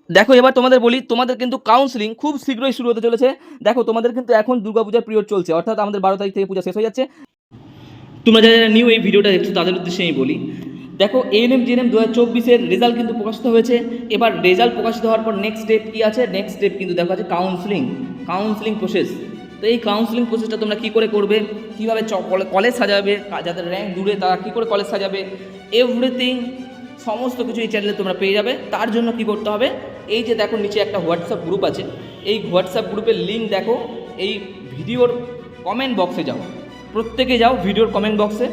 দেখো এবার তোমাদের বলি, তোমাদের কিন্তু কাউন্সেলিং খুব শীঘ্রই শুরু হতে চলেছে। দেখো তোমাদের কিন্তু এখন দুর্গাপূজার পিরিয়ড চলছে, অর্থাৎ আমাদের 12 তারিখ থেকে পূজা শেষ হয়ে যাচ্ছে। তোমরা যারা যারা নিউ এই ভিডিওটা দেখছো তাদের উদ্দেশ্যে আমি বলি, দেখো এএনএম জিএনএম 2024-এর রেজাল্ট কিন্তু প্রকাশিত হয়েছে। এবার রেজাল্ট প্রকাশিত হওয়ার পর নেক্সট স্টেপ কী আছে? নেক্সট স্টেপ কিন্তু দেখো আছে কাউন্সেলিং প্রসেস। তো এই কাউন্সেলিং প্রসেসটা তোমরা কী করে করবে, কীভাবে কলেজ সাজাবে, যাদের র্যাঙ্ক দূরে তারা কী করে কলেজ সাজাবে, এভরিথিং সমস্ত কিছু এই চ্যানেলে তোমরা পেয়ে যাবে। তার জন্য কি করতে হবে, এই যে দেখো নিচে একটা হোয়াটসঅ্যাপ গ্রুপ আছে, এই হোয়াটসঅ্যাপ গ্রুপের লিঙ্ক দেখো এই ভিডিওর কমেন্ট বক্সে যাও, প্রত্যেকে যাও ভিডিওর কমেন্ট বক্সে,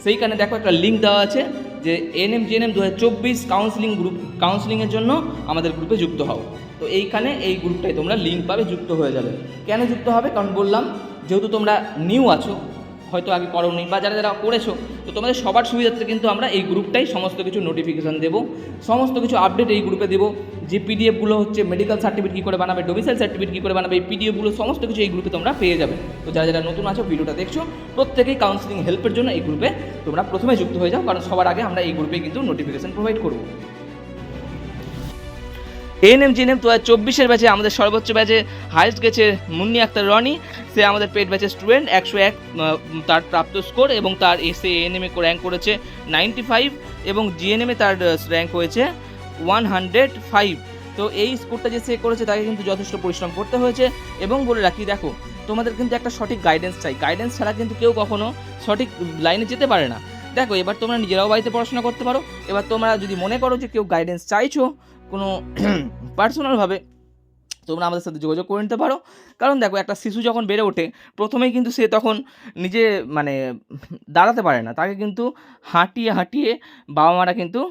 সেইখানে দেখো একটা লিঙ্ক দেওয়া আছে যে এএনএম জিএনএম 2024 কাউন্সেলিংয়ের জন্য আমাদের গ্রুপে যুক্ত হও। তো এইখানে এই গ্রুপটায় তোমরা লিঙ্ক পাবে, যুক্ত হয়ে যাবে। কেন যুক্ত হবে? কারণ বললাম যেহেতু তোমরা নিউ আছো, হয়তো আগে করোনি, বা যারা যারা করেছো, তো তোমাদের সবার সুবিধার্থে কিন্তু আমরা এই গ্রুপটাই সমস্ত কিছু নোটিফিকেশান দেবো, সমস্ত কিছু আপডেট এই গ্রুপে দেবো। যে পিডিএফগুলো হচ্ছে মেডিকেল সার্টিফিকেট কী করে বানাবে, ডোমিসাইল সার্টিফিকেট কী করে বানাবে, এই পিডিএফগুলো সমস্ত কিছু এই গ্রুপে তোমরা পেয়ে যাবে। তো যারা যারা নতুন আছো ভিডিওটা দেখছো, প্রত্যেকেই কাউন্সেলিং হেল্পের জন্য এই গ্রুপে তোমরা প্রথমে যুক্ত হয়ে যাও, কারণ সবার আগে আমরা এই গ্রুপে কিন্তু নোটিফিকেশান প্রোভাইড করবো। এএনএম জিএনএম 2024-এর ব্যাচে আমাদের সর্বোচ্চ ব্যাচে হাইস্ট গেছে মুন্নি আক্তার রনি। সে আমাদের পেড ব্যাচের স্টুডেন্ট, 101 তার প্রাপ্ত স্কোর, এবং তার এসে এএনএমে র্যাঙ্ক করেছে 95, এবং জিএনএমে তার র্যাঙ্ক হয়েছে 105। তো এই স্কোরটা যে সে করেছে তাকে কিন্তু যথেষ্ট পরিশ্রম করতে হয়েছে। এবং বলে রাখি, দেখো তোমাদের কিন্তু একটা সঠিক গাইডেন্স চাই, গাইডেন্স ছাড়া কিন্তু কেউ কখনো সঠিক লাইনে যেতে পারে না। দেখো এবার তোমরা নিজেরাও বাড়িতে পড়াশোনা করতে পারো। এবার তোমরা যদি মনে করো যে কেউ গাইডেন্স চাইছো কোনো পার্সোনালভাবে, তোমরা আমাদের সাথে যোগাযোগ করে নিতে পারো। কারণ দেখো একটা শিশু যখন বেড়ে ওঠে, প্রথমেই কিন্তু সে তখন নিজে মানে দাঁড়াতে পারে না, তাকে কিন্তু হাঁটিয়ে হাঁটিয়ে বাবা মারা কিন্তু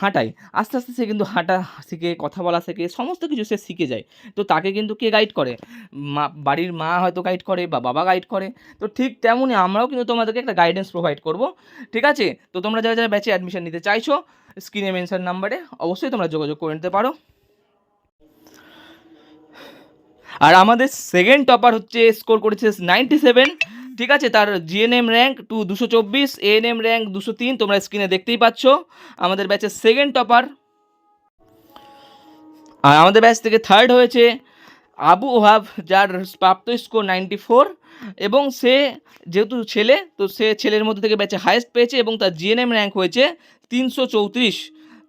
হাঁটায়। আস্তে আস্তে সে কিন্তু হাঁটা শিখে, কথা বলা শেখে, সমস্ত কিছু সে শিখে যায়। তো তাকে কিন্তু কে গাইড করে? বাড়ির মা হয়তো গাইড করে, বা বাবা গাইড করে। তো ঠিক তেমনই আমরাও কিন্তু তোমাদেরকে একটা গাইডেন্স প্রোভাইড করব, ঠিক আছে? তো তোমরা যারা যারা ব্যাচে অ্যাডমিশন নিতে চাইছো, স্ক্রিনে মেনশন নাম্বারে অবশ্যই তোমরা যোগাযোগ করে নিতে পারো। আর আমাদের সেকেন্ড টপার হচ্ছে, স্কোর করেছে 97, ঠিক আছে? তার জিএনএম র্যাঙ্ক 224, এএনএম র্যাঙ্ক 203, তোমরা স্ক্রিনে দেখতেই পাচ্ছ আমাদের ব্যাচের সেকেন্ড টপার। আর আমাদের ব্যাচ থেকে থার্ড হয়েছে আবু ওহাব, যার প্রাপ্ত স্কোর 94, এবং সে যেহেতু ছেলে, তো সে ছেলের মধ্যে থেকে ব্যাচে হায়েস্ট পেয়েছে, এবং তার জিএনএম র্যাঙ্ক হয়েছে 334।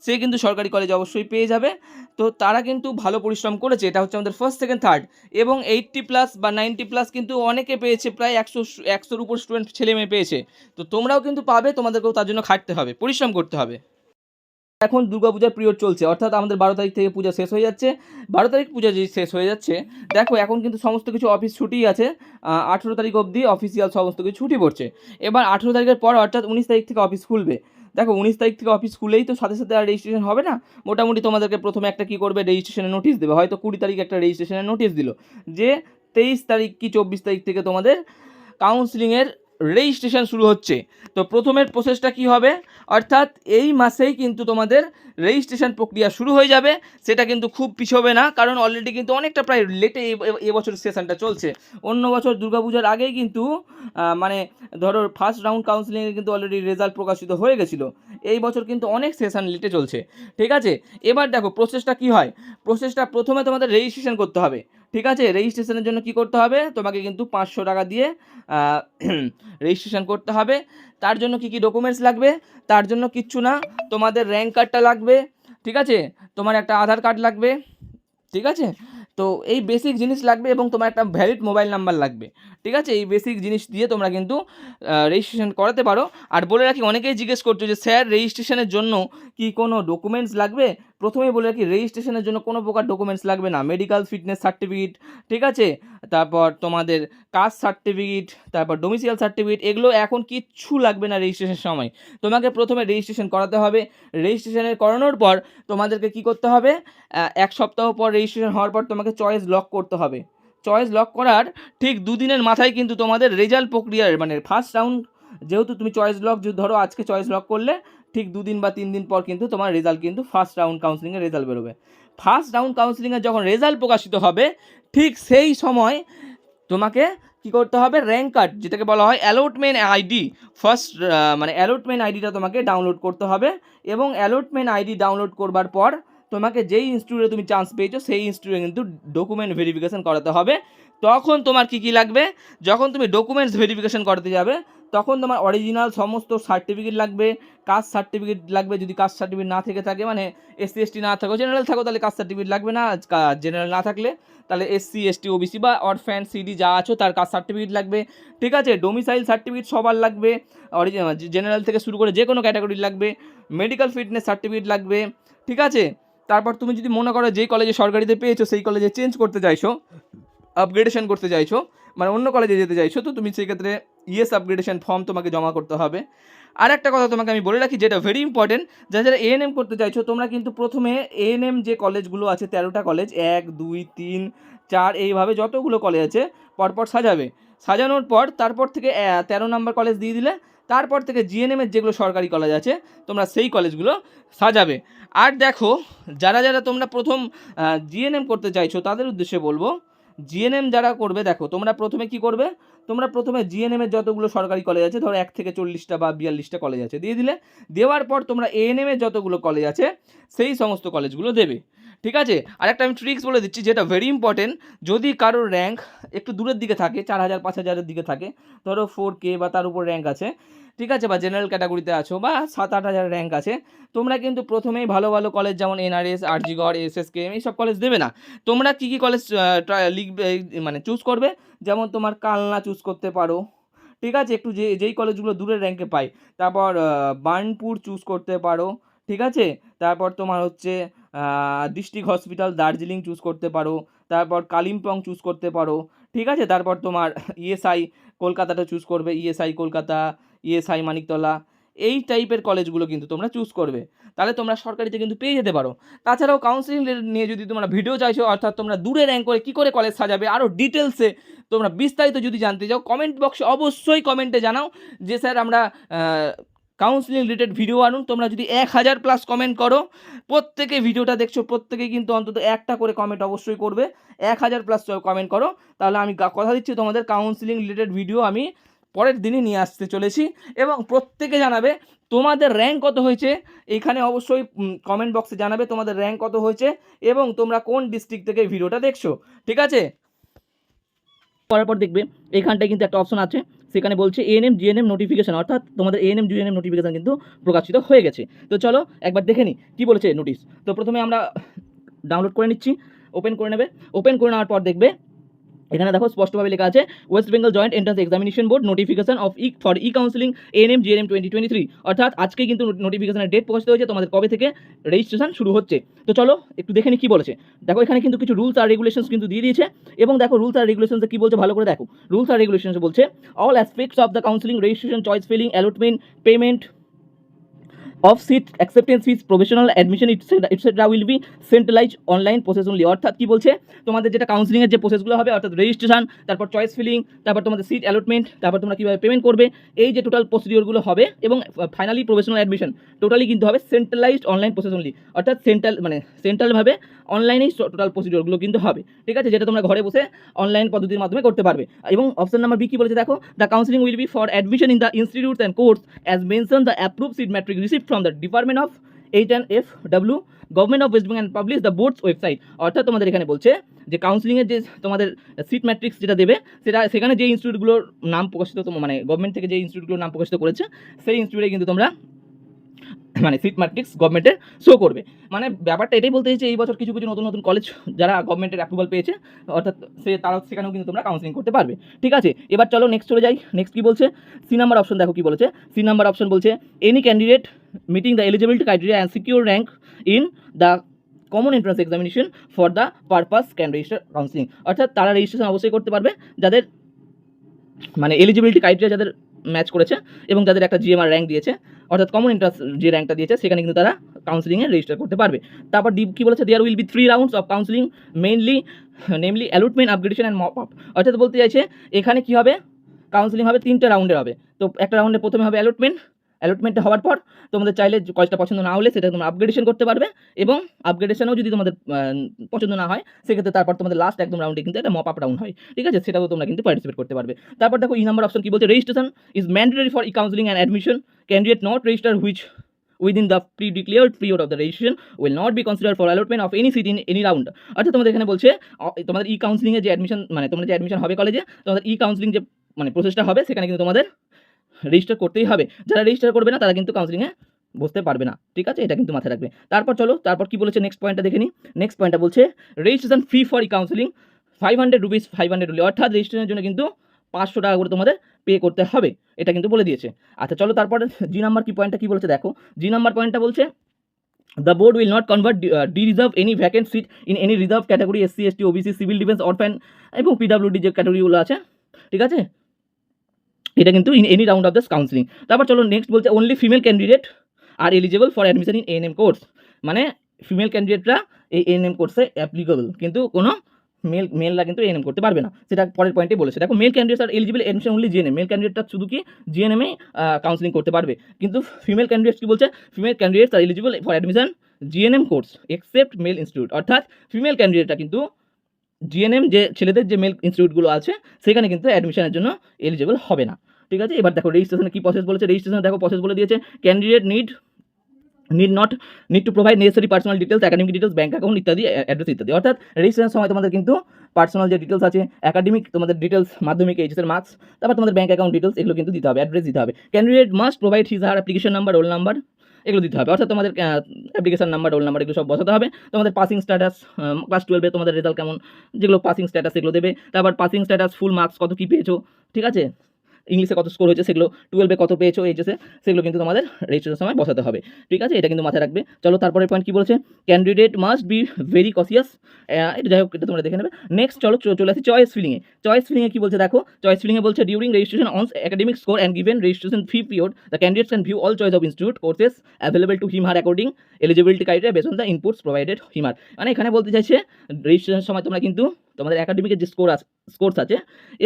সে কিন্তু সরকারি কলেজ অবশ্যই পেয়ে যাবে। তো তারা কিন্তু ভালো পরিশ্রম করেছে। এটা হচ্ছে আমাদের ফার্স্ট, সেকেন্ড, থার্ড, এবং 80+ বা 90+ কিন্তু অনেকে পেয়েছে, প্রায় 100-100-র উপর স্টুডেন্ট ছেলে মেয়ে পেয়েছে। তো তোমরাও কিন্তু পাবে, তোমাদেরকেও তার জন্য খাটতে হবে, পরিশ্রম করতে হবে। এখন দুর্গাপূজার পিরিয়ড চলছে, অর্থাৎ আমাদের 12 তারিখ থেকে পূজা শেষ হয়ে যাচ্ছে। 12 তারিখ পূজা যে শেষ হয়ে যাচ্ছে, দেখো এখন কিন্তু সমস্ত কিছু অফিস ছুটি আছে। 18 তারিখ অবধি অফিসিয়াল সমস্ত কিছু ছুটি পড়ছে। এবার 18 তারিখের পর, অর্থাৎ 19 তারিখ থেকে অফিস খুলবে। দেখো 19 তারিখ থেকে অফিস খুলেই তো সাথে সাথে আর রেজিস্ট্রেশন হবে না। মোটামুটি তোমাদেরকে প্রথমে একটা কী করবে, রেজিস্ট্রেশনের নোটিশ দেবে। হয়তো 20 তারিখ একটা রেজিস্ট্রেশনের নোটিশ দিল যে 23 তারিখ কি 24 তারিখ থেকে তোমাদের কাউন্সেলিংয়ের রেজিস্ট্রেশন শুরু হচ্ছে। তো প্রথমের প্রসেসটা কী হবে, অর্থাৎ এই মাসেই কিন্তু তোমাদের রেজিস্ট্রেশন প্রক্রিয়া শুরু হয়ে যাবে। সেটা কিন্তু খুব পিছোবে না, কারণ অলরেডি কিন্তু অনেকটা প্রায় লেটে এবছর সেশনটা চলছে। অন্য বছর দুর্গাপূজার আগেই কিন্তু ধরো ফার্স্ট রাউন্ড কাউন্সেলিংয়ে কিন্তু অলরেডি রেজাল্ট প্রকাশিত হয়ে গেছিলো। এই বছর কিন্তু অনেক সেশন লেটে চলছে, ঠিক আছে? এবার দেখো প্রসেসটা কী হয়। প্রসেসটা প্রথমে তোমাদের রেজিস্ট্রেশন করতে হবে, ঠিক আছে? রেজিস্ট্রেশনের জন্য কী করতে হবে, তোমাকে কিন্তু 500 টাকা দিয়ে রেজিস্ট্রেশন করতে হবে। তার জন্য কী কী ডকুমেন্টস লাগবে? তার জন্য কিচ্ছু না, তোমাদের র্যাঙ্ক কার্ডটা লাগবে, ঠিক আছে? তোমার একটা আধার কার্ড লাগবে, ঠিক আছে? তো এই বেসিক জিনিস লাগবে, এবং তোমার একটা ভ্যালিড মোবাইল নাম্বার লাগবে, ঠিক আছে? এই বেসিক জিনিস দিয়ে তোমরা কিন্তু রেজিস্ট্রেশন করাতে পারো। আর বলে রাখি, অনেকেই জিজ্ঞেস করছো যে স্যার রেজিস্ট্রেশনের জন্য কি কোনো ডকুমেন্টস লাগবে? প্রথমেই বলে রাখি, রেজিস্ট্রেশনের জন্য কোনো প্রকার ডকুমেন্টস লাগবে না। মেডিকেল ফিটনেস সার্টিফিকেট, ঠিক আছে? তারপর তোমাদের কাস্ট সার্টিফিকেট, তারপর ডোমিসাইল সার্টিফিকেট, এগুলো এখন কিচ্ছু লাগবে না রেজিস্ট্রেশনের সময়। তোমাকে প্রথমে রেজিস্ট্রেশন করাতে হবে। রেজিস্ট্রেশনের করানোর পর তোমাদেরকে কী করতে হবে, 1 সপ্তাহ পর রেজিস্ট্রেশন হওয়ার পর তোমাকে চয়েস লক করতে হবে। চয়েস লক করার ঠিক 2 দিনের মাথায় কিন্তু তোমাদের রেজাল্ট প্রক্রিয়ার ফার্স্ট রাউন্ড, যেহেতু তুমি চয়েস লক ধরো আজকে চয়েস লক করলে, ঠিক 2 দিন বা 3 দিন পর কিন্তু তোমার রেজাল্ট কিন্তু ফার্স্ট রাউন্ড কাউন্সেলিংয়ের রেজাল্ট বেরোবে। ফার্স্ট রাউন্ড কাউন্সেলিংয়ের যখন রেজাল্ট প্রকাশিত হবে, ঠিক সেই সময় তোমাকে কী করতে হবে, র্যাঙ্ক কার্ড, যেটাকে বলা হয় অ্যালটমেন্ট আইডি, ফার্স্ট অ্যালটমেন্ট আইডিটা তোমাকে ডাউনলোড করতে হবে। এবং অ্যালটমেন্ট আইডি ডাউনলোড করবার পর তোমাকে যেই ইনস্টিটিউটে তুমি চান্স পেয়েছো সেই ইনস্টিটিউটে কিন্তু ডকুমেন্ট ভেরিফিকেশন করাতে হবে। তখন তোমার কী কী লাগবে, যখন তুমি ডকুমেন্টস ভেরিফিকেশন করাতে যাবে তখন তোমার অরিজিনাল সমস্ত সার্টিফিকেট লাগবে, কাস্ট সার্টিফিকেট লাগবে, যদি কাস্ট সার্টিফিকেট না থেকে থাকে মানে এসসি এসটি না থাকো, জেনারেল থাকো তাহলে কাস্ট সার্টিফিকেট লাগবে না, জেনারেল না থাকলে তাহলে এসসি এসটি ওবিসি বা অরফ্যান সিডি যা আছো তার কাস্ট সার্টিফিকেট লাগবে, ঠিক আছে। ডোমিসাইল সার্টিফিকেট সবার লাগবে, জেনারেল থেকে শুরু করে যে কোনো ক্যাটাগরির লাগবে, মেডিকেল ফিটনেস সার্টিফিকেট লাগবে, ঠিক আছে। তারপর তুমি যদি মনে করো যেই কলেজে সরকারিতে পেয়েছো সেই কলেজে চেঞ্জ করতে চাইছো, আপগ্রেডেশন করতে চাইছো, মানে অন্য কলেজে যেতে চাইছো, তো তুমি সেক্ষেত্রে ইএস আপগ্রেডেশন ফর্ম তোমাকে জমা করতে হবে। আর একটা কথা তোমাকে আমি বলে রাখি যেটা ভেরি ইম্পর্টেন্ট, যারা এএনএম করতে চাইছো তোমরা কিন্তু প্রথমে এএনএম যে কলেজগুলো আছে 13টা কলেজ 1 2 3 4 এইভাবে যতগুলো কলেজ আছে পরপর সাজাবে। সাজানোর পর তারপর থেকে 13 নম্বর কলেজ দিয়ে দিলে, তারপর থেকে জিএনএমের যেগুলো সরকারি কলেজ আছে তোমরা সেই কলেজগুলো সাজাবে। আর দেখো যারা যারা তোমরা প্রথম জিএনএম করতে চাইছো তাদের উদ্দেশ্যে বলবো, জিএনএম যারা করবে দেখো তোমরা প্রথমে কি করবে, তোমরা প্রথমে জিএনএমের যতগুলো সরকারি কলেজ আছে ধরো 1 থেকে 40টা বা 42টা কলেজ আছে দিয়ে দিলে, দেওয়ার পর তোমরা এএনএমের যতগুলো কলেজ আছে সেই সমস্ত কলেজগুলো দেবে, ঠিক আছে। আর একটা আমি ট্রিক্স বলে দিচ্ছি যেটা ভেরি ইম্পর্টেন্ট, যদি কারোর র্যাঙ্ক একটু দূরের দিকে থাকে 4000 5000-এর দিকে থাকে, ধরো 4K বা তার উপর র্যাঙ্ক আছে, ঠিক আছে, বা জেনারেল ক্যাটাগরিতে আছো বা 7-8 হাজার র্যাঙ্ক আছে, তোমরা কিন্তু প্রথমেই ভালো ভালো কলেজ যেমন এনআরএস, আরজিগড়, এসএসকেএম এইসব কলেজ দেবে না। তোমরা কী কী কলেজ লিখবে মানে চুজ করবে, যেমন তোমার কালনা চুজ করতে পারো, ঠিক আছে, একটু যেই কলেজগুলো দূরের র্যাঙ্কে পাই, তারপর বার্নপুর চুজ করতে পারো, ঠিক আছে, তারপর তোমার হচ্ছে ডিস্ট্রিক্ট হসপিটাল দার্জিলিং চুজ করতে পারো, তারপর কালিম্পং চুজ করতে পারো, ঠিক আছে, তারপর তোমার ইএসআই কলকাতাটা চুজ করবে, ইএসআই কলকাতা, ইএসআই মানিকতলা, এই টাইপের কলেজগুলো কিন্তু তোমরা চুজ করবে, তাহলে তোমরা সরকারিতে কিন্তু পেয়ে যেতে পারো। তাছাড়াও কাউন্সিলিং নিয়ে যদি তোমরা ভিডিও চাইছো, অর্থাৎ তোমরা দূরে র্যাঙ্ক করে কী করে কলেজ সাজাবে আরও ডিটেলসে তোমরা বিস্তারিত যদি জানতে চাও, কমেন্ট বক্সে অবশ্যই কমেন্টে জানাও যে স্যার আমরা কাউন্সিলিং রিলেটেড ভিডিও আনুন। তোমরা যদি 1000+ কমেন্ট করো, প্রত্যেকে ভিডিওটা দেখছো প্রত্যেকে কিন্তু অন্তত একটা করে কমেন্ট অবশ্যই করবে, 1000+ কমেন্ট করো, তাহলে আমি কথা দিচ্ছি তোমাদের কাউন্সিলিং রিলেটেড ভিডিও আমি পরের দিনই নিয়ে আসতে চলেছি। এবং প্রত্যেকে জানাবে তোমাদের র্যাঙ্ক কত হয়েছে, এখানে অবশ্যই কমেন্ট বক্সে জানাবে তোমাদের র্যাঙ্ক কত হয়েছে এবং তোমরা কোন ডিস্ট্রিক্ট থেকে ভিডিওটা দেখছো, ঠিক আছে। করার পর দেখবে এইখানটায় কিন্তু একটা অপশন আছে, সেখানে বলছে এএনএম জিএনএম নোটিফিকেশন, অর্থাৎ তোমাদের এএনএম জিএনএম নোটিফিকেশন কিন্তু প্রকাশিত হয়ে গেছে। তো চলো একবার দেখে নিই কী বলেছে নোটিশ। তো প্রথমে আমরা ডাউনলোড করে নিচ্ছি, ওপেন করে নেবে, ওপেন করে নেওয়ার পর দেখবে এখানে দেখো স্পষ্টভাবে লেখা আছে West Bengal joint entrance examination board notification off for counselling ANM GNM 2023, অর্থাৎ আজকে কিন্তু নোটিফিকেশনের ডেট প্রকাশিত হয়েছে, তোমাদের কবে থেকে রেজিস্ট্রেশন শুরু হচ্ছে। তো চলো একটু দেখে নিই কী বলেছে। দেখো এখানে কিন্তু কিছু রুলস আর রেগুলেশনস কিন্তু দিয়ে দিয়েছে, এবং দেখো রুলস আর রেগুলেশনসে কী বলছে ভালো করে দেখো। রুলস আর রেগুলেশনসে বলছে all aspects of the counselling registration choice filling allotment payment of seat acceptance fees professional admission etcetera will be centralise online process only, অর্থাৎ কী বলছে তোমাদের যেটা কাউন্সিলিংয়ের যে প্রসেসগুলো হবে, অর্থাৎ রেজিস্ট্রেশন, তারপর চয়েস ফিলিং, তারপর তোমাদের সিট অ্যালটমেন্ট, তারপর তোমরা কীভাবে পেমেন্ট করবে, এই যে টোটাল প্রসিডিওরগুলো হবে, এবং ফাইনালি প্রফেশনাল অ্যাডমিশন টোটালি কিন্তু হবে সেন্ট্রালাইজড অনলাইন প্রসেস অনলি, অর্থাৎ সেন্ট্রালভাবে অনলাইনেই টোটাল প্রসিডিওরগুলো কিন্তু হবে, ঠিক আছে, যেটা তোমরা ঘরে বসে অনলাইন পদ্ধতির মাধ্যমে করতে পারবে। এবং অপশন নাম্বার বি কী বলেছে দেখো, the counselling will be for admission in the institutes and course as mention the approve seat matrix received from the department of H&FW government of West Bengal and publish the boards website, অর্থাৎ তোমাদের এখানে বলছে যে কাউন্সিলিংয়ের যে তোমাদের সিট ম্যাট্রিক্স যেটা দেবে সেটা সেখানে যে ইনস্টিটিউটগুলোর নাম প্রকাশিত মানে গভর্নমেন্ট থেকে যে ইনস্টিটিউটগুলোর নাম প্রকাশিত করেছে সেই ইনস্টিটিউটে কিন্তু তোমরা মানে সিট ম্যাট্রিক্স গভর্নমেন্টের শো করবে। মানে ব্যাপারটা এটাই বলতে চাইছে এই বছর কিছু কিছু নতুন নতুন কলেজ যারা গভর্নমেন্টের অ্যাপ্রুভাল পেয়েছে, অর্থাৎ তারাও সেখানেও কিন্তু তোমরা কাউন্সিলিং করতে পারবে, ঠিক আছে। এবার চলো নেক্সট চলে যাই। নেক্সট কী বলছে, সি নাম্বার অপশন দেখো কী বলেছে। সি নাম্বার অপশন বলছে any candidate meeting the eligibility criteria and secure rank in the common entrance examination for the purpose can register counselling, অর্থাৎ তারা রেজিস্ট্রেশন অবশ্যই করতে পারবে যাদের মানে এলিজিবিলিটি ক্রাইটেরিয়া যাদের ম্যাচ করেছে এবং যাদের একটা জিএমআর র্যাঙ্ক দিয়েছে, অর্থাৎ কমন এন্ট্রান্স যে র্যাঙ্কটা দিয়েছে সেখানে কিন্তু তারা কাউন্সিলিংয়ে রেজিস্টার করতে পারবে। তারপর ডি কী বলেছে, there will be 3 rounds of counselling namely allotment upgradation and mop up, অর্থাৎ বলতে চাইছে এখানে কী হবে, কাউন্সিলিং হবে 3টে রাউন্ডের হবে। তো একটা রাউন্ডে প্রথমে হবে অ্যালটমেন্টটা হওয়ার পর তোমাদের চাইলে কলেজটা পছন্দ না হলে সেটা তোমরা আপগ্রেডেশন করতে পারবে, এবং আপগ্রেডেশনও যদি তোমাদের পছন্দ না হয় সেক্ষেত্রে তারপর তোমাদের লাস্ট একদম রাউন্ডে কিন্তু একটা মপ আপ রাউন্ড হয়, ঠিক আছে, সেটাও তোমরা কিন্তু পার্টিসিপেট করতে পারবে। তারপর দেখো ই নাম্বার অপশন কী বলছে, registration is mandatory for counselling and admission candidate not register which within the pre-declared period of the registration will not be considered for allotment of any seat in any round। অর্থাৎ তোমাদের এখানে বলছে তোমাদের ই কাউন্সিলিংয়ে যে admission মানে তোমাদের যে admission হবে কলেজে, তোমাদের ই কাউন্সিলিং যে মানে প্রসেসটা হবে সেখানে কিন্তু তোমাদের রেজিস্টার করতেই হবে। যারা রেজিস্টার করবে না তারা কিন্তু কাউন্সিলিংয়ে বসতে পারবে না, ঠিক আছে, এটা কিন্তু মাথায় রাখবে। তারপর চলো তারপর কি বলেছে নেক্সট পয়েন্টটা দেখে নিই। নেক্সট পয়েন্টটা বলছে registration fee for E counselling 500 rupees 500 Rulli, অর্থাৎ রেজিস্ট্রেশনের জন্য কিন্তু 500 টাকা করে তোমাদের পে করতে হবে, এটা কিন্তু বলে দিয়েছে। আচ্ছা চলো তারপরে জি নাম্বার কি পয়েন্টটা কি বলছে দেখো। জি নাম্বার পয়েন্টটা বলছে the board will not convert reserve any vacant seat in any reserve category SC ST OBC civil defence orphan এবং পিডাব্লিউডি যে ক্যাটাগরিগুলো আছে, ঠিক আছে, এটা কিন্তু in any round of this counselling. তারপর চলো নেক্সট বলছে only female candidate are eligible for admission in ANM course, মানে ফিমেল ক্যান্ডিডেটরা এই এএনএম কোর্সে অ্যাপ্লিকেবল, কিন্তু কোনো মেলরা কিন্তু এএনএম করতে পারবে না, সেটা পরের পয়েন্টে বলেছে। দেখো male candidates are eligible admission only GNM, male ক্যান্ডিডেটটা শুধু কি জিএনএমে কাউন্সিলিং করতে পারবে, কিন্তু ফিমেল ক্যান্ডিডেটস কি বলছে female candidates are eligible for admission GNM course except male institute, অর্থাৎ ফিমেল ক্যান্ডিডেটটা কিন্তু জিএনএম যে ছেলেদের যে মেল ইনস্টিটিউটগুলো আছে সেখানে কিন্তু অ্যাডমিশনের জন্য এলিজিবল হবে না, ঠিক আছে। এবার দেখো রেজিস্ট্রেশনে কি প্রসেস বলেছে, রেজিস্ট্রেশনে দেখো প্রসেস বলে দিয়েছে candidate need to provide necessary personal details academic details bank account ইত্যাদি অ্যাড্রেস ইত্যাদি, অর্থাৎ রেজিস্ট্রেশনের সময় তোমাদের কিন্তু পার্সোনাল যে ডিটেলস আছে একাডেমিক তোমাদের ডিটেলস মাধ্যমিক এইচএসের মার্কস, তারপর তোমাদের ব্যাঙ্ক অ্যাকাউন্ট ডিটেলস এগুলো কিন্তু দিতে হবে, অ্যাড্রেস দিতে হবে। Candidate must provide his her application number roll number এগুলো দিতে হবে, অর্থাৎ তোমাদের অ্যাপ্লিকেশন নাম্বার রোল নাম্বার এগুলো সব বসাতে হবে। তোমাদের পাসিং স্ট্যাটাস ক্লাস 12-এ তোমাদের রেজাল্ট কেমন যেগুলো পাসিং স্ট্যাটাস এগুলো দেবে, তারপর পাসিং স্ট্যাটাস ফুল মার্কস কত কী পেয়েছো, ঠিক আছে, ইংলিশে কত স্কোর হয়েছে সেগুলো, 12-এ কত পেয়েছো এইচএসে সেগুলো কিন্তু তোমাদের রেজিস্ট্রেশনের সময় বসাতে হবে, ঠিক আছে, এটা কিন্তু মাথায় রাখবে। চলো তারপরে পয়েন্ট কী বলছে ক্যান্ডিডেট মাস্ট বি ভেরি কসিয়াস, এটা যাই হোক এটা তোমরা দেখে নেবে। নেক্সট চলো চলে আসি চয়েস ফিলিংয়ে। চয়েস ফিলিংয়ে কী বলছে দেখো, চয়েস ফিলিংয়ে বলছে during registration on academic score and given registration fee period the candidates can view all choice of institute courses available to him her according eligibility criteria base on the inputs provided him her, মানে এখানে বলতে চাইছে রেজিস্ট্রেশনের সময় তোমরা কিন্তু তোমাদের একাডেমিকের যে স্কোর্স আছে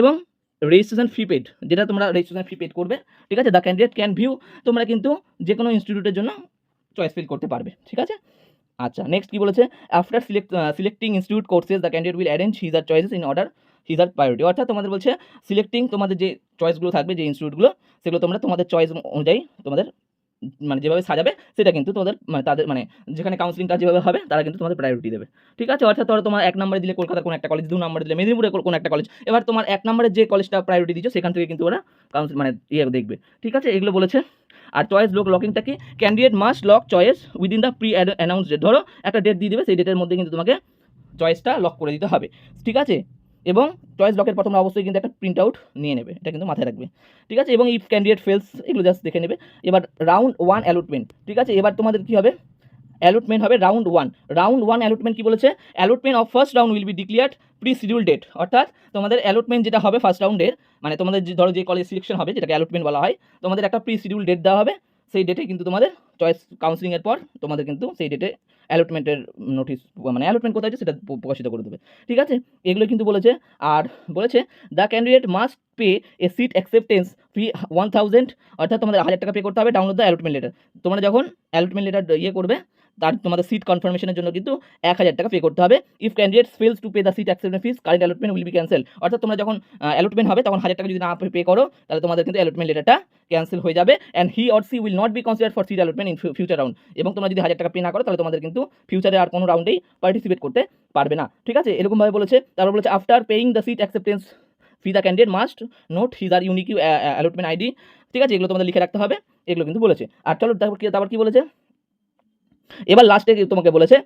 এবং রেজিস্ট্রেশন ফি পেড যেটা তোমরা রেজিস্ট্রেশন ফি পেড করবে, ঠিক আছে, দ্য ক্যান্ডিডেট ক্যান ভিউ তোমরা কিন্তু যে কোনো ইনস্টিটিউটের জন্য চয়েস ফিল করতে পারবে, ঠিক আছে। আচ্ছা নেক্সট কী বলেছে after selecting institute courses the candidate will arrange his or choices in order his or priority, অর্থাৎ তোমাদের বলছে সিলেক্টিং তোমাদের যে চয়েসগুলো থাকবে যে ইনস্টিটিউটগুলো সেগুলো তোমরা তোমাদের চয়েস অনুযায়ী তোমাদের মানে যেভাবে সাজাবে সেটা কিন্তু তোমাদের মানে তাদের মানে যেখানে কাউন্সিলিংটা যেভাবে হবে তারা কিন্তু তোমাদের প্রায়োরিটি দেবে, ঠিক আছে। অর্থাৎ ধরো তোমার 1 নম্বরে দিলে কলকাতার কোনো একটা কলেজ, 2 নম্বরে দিলে মেদিনীপুরের কোনো একটা কলেজ, এবার তোমার 1 নম্বরে যে কলেজটা প্রায়োরিটি দিচ্ছ সেখান থেকে কিন্তু ওরা কাউন্সিল মানে দেখবে, ঠিক আছে, এগুলো বলেছে। আর চয়েস লকিংটা কি candidate must lock choice within the pre announce date, ধরো একটা ডেট দিয়ে দেবে সেই ডেটের মধ্যে কিন্তু তোমাকে চয়েসটা লক করে দিতে হবে, ঠিক আছে। এবং চয়েস লকের পর তোমরা অবশ্যই কিন্তু একটা প্রিন্ট আউট নিয়ে নেবে, এটা কিন্তু মাথায় রাখবে, ঠিক আছে। এবং ইফ ক্যান্ডিডেট ফেলস এগুলো জাস্ট দেখে নেবে। এবার রাউন্ড 1 অ্যালটমেন্ট, ঠিক আছে, এবার তোমাদের কী হবে অ্যালটমেন্ট হবে রাউন্ড 1। রাউন্ড 1 অ্যালটমেন্ট কী বলেছে allotment of first round will be declared pre schedule date, অর্থাৎ তোমাদের অ্যালটমেন্ট যেটা হবে ফার্স্ট রাউন্ডের মানে তোমাদের যে ধরো যে কলেজ সিলেকশন হবে যেটাকে অ্যালটমেন্ট বলা হয়, তোমাদের একটা প্রি শিডিউল ডেট দেওয়া হবে, সেই ডেটে কিন্তু তোমাদের চয়েস কাউন্সিলিংয়ের পর তোমাদের কিন্তু সেই ডেটে অ্যালটমেন্টের নোটিশ মানে অ্যালটমেন্ট কোথায় আছে সেটা প্রকাশিত করে দেবে, ঠিক আছে, এগুলো কিন্তু বলেছে। আর বলেছে the candidate must pay a seat acceptance fee 1000, অর্থাৎ তোমাদের 1000 টাকা পে করতে হবে ডাউনলোড দ্য অ্যালটমেন্ট লেটার, তোমরা যখন অ্যালটমেন্ট লেটার ইয়ে করবে তার তোমাদের সিট কনফার্মেশনের জন্য কিন্তু 1000 টাকা পে করতে হবে। If candidates fails to pay the seat acceptance fees current allotment will be cancel, অর্থাৎ তোমরা যখন অ্যালটমেন্ট হবে তখন 1000 টাকা যদি না পে করো তাহলে তোমাদের কিন্তু অ্যালটমেন্ট লেটারটা ক্যান্সেল হয়ে যাবে and he or she will not be consider for seat allotment in future round, এবং তোমরা যদি 1000 টাকা পে না করো তাহলে তোমাদের কিন্তু ফিউচারে আর কোনো রাউন্ডেই পার্টিসিপেট করতে পারবে না, ঠিক আছে, এরকমভাবে বলেছে। তারপর বলেছে after paying the seat acceptance fee the candidate must note his or unique allotment ID, ঠিক আছে, এগুলো তোমাদের লিখে রাখতে হবে, এগুলো কিন্তু বলেছে। আর চলো তারপর কি বলেছে এবার লাস্টে তোমাকে বলেছে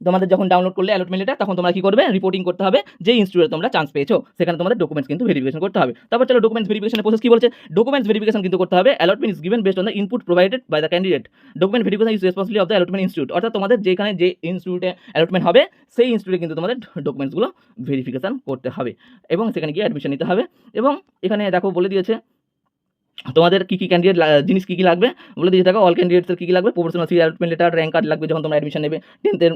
তোমাদের যখন ডাউনলোড করলে অ্যালটমেন্ট লেটার তখন তোমরা কী করবে রিপোর্টিং করতে হবে যে ইনস্টিটিউটে তোমরা চান্স পেয়েছো সেখানে তোমাদের ডকুমেন্টস কিন্তু ভেরিফিকেশন করতে হবে। তারপর চলো ডকুমেন্টস ভেরিফিকেশনের প্রসেস কী বলছে ডকুমেন্টস ভেরিফিকেশন কিন্তু করতে হবে allotment is given based on the input provided by the candidate document verification is responsibility of the allotment institute, অর্থাৎ তোমাদের যেখানে যে ইনস্টিটিউটে অ্যালটমেন্ট হবে সেই ইনস্টিটিউটে কিন্তু তোমাদের ডকুমেন্টসগুলো ভেরিফিকেশন করতে হবে এবং সেখানে গিয়ে অ্যাডমিশন নিতে হবে। এবং এখানে দেখো বলে দিয়েছে তোমাদের কী কী ক্যান্ডিডেট জিনিস কী কী লাগবে বলে দিয়ে থাকো অল ক্যান্ডিডেটসের কী কী লাগবে professional seat allotment letter rank card লাগবে যখন তোমরা অ্যাডমিশন নেবে,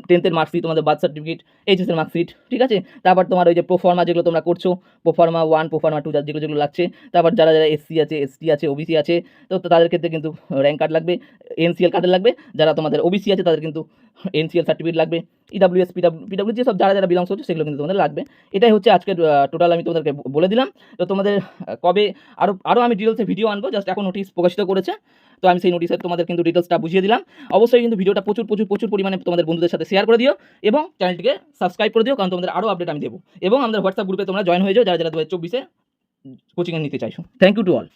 টেন্থের মার্কশিট তোমাদের বার্থ সার্টিফিকেট এইচএসের মার্কশিট, ঠিক আছে, তারপর তোমার ওই যে প্রোফর্মা যেগুলো তোমরা করছো প্রোফর্মা 1 প্রোফর্মা 2 যেগুলো লাগছে, তারপর যারা যারা এসসি আছে এসটি আছে ওবিসি আছে তো তাদের ক্ষেত্রে কিন্তু র্যাঙ্ক কার্ড লাগবে, এনসিএল কার্ড লাগবে, যারা তোমাদের ওবিসি আছে তাদের কিন্তু এনসিএল সার্টিফিকেট লাগবে, ইডাব্লিউএস পিডাব্লিউ যে সব যারা যারা বিলংস করছে সেগুলো কিন্তু তোমাদের লাগবে। এটাই হচ্ছে আজকের টোটাল আমি তোমাদেরকে বলে দিলাম। তো তোমাদের কবে আরও আমি ডিটেলসে ভিডিও আনবো, জাস্ট এখন নোটিশ প্রকাশিত করেছে। তো আমি সেই নোটিশের তোমাদের কিন্তু ডিটেলসটা বুঝিয়ে দিলাম। অবশ্যই কিন্তু ভিডিওটা প্রচুর পরিমাণে তোমাদের বন্ধুদের সাথে শেয়ার করে দিও এবং চ্যানেলটিকে সাবস্ক্রাইব করে দিও, কারণ তোমাদের আরও আপডেট আমি দেবো। এবং আমাদের হোয়াটসঅ্যাপ গ্রুপে তোমরা জয়েন হয়ে যাও যারা 2024-এ কোচিংয়ে নিতে চাইছো। Thank you to all.